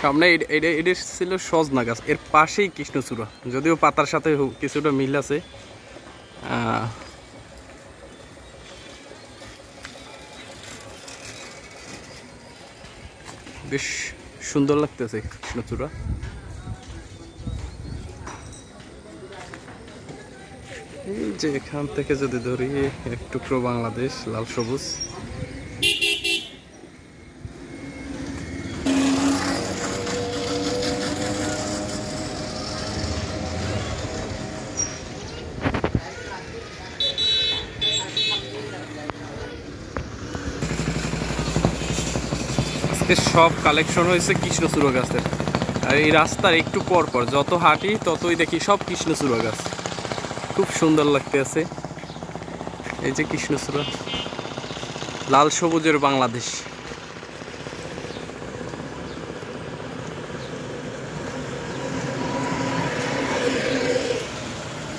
সামনে এটা ছিল সজনা গাছ, এর পাশেই কৃষ্ণচূড়া, যদিও পাতার সাথে কিছুটা মিল আছে। বেশ সুন্দর লাগতেছে কৃষ্ণচূড়া। এই যে এখান থেকে যদি ধরি এক টুকরো বাংলাদেশ লাল সবুজ। সব কালেকশন হয়েছে কৃষ্ণচূড়া গাছের। আর এই রাস্তার একটু পর পর যত হাঁটি ততই দেখি সব কৃষ্ণচূড়া গাছ, খুব সুন্দর লাগতে আছে। এই যে কৃষ্ণচূড়া, লাল সবুজের বাংলাদেশ।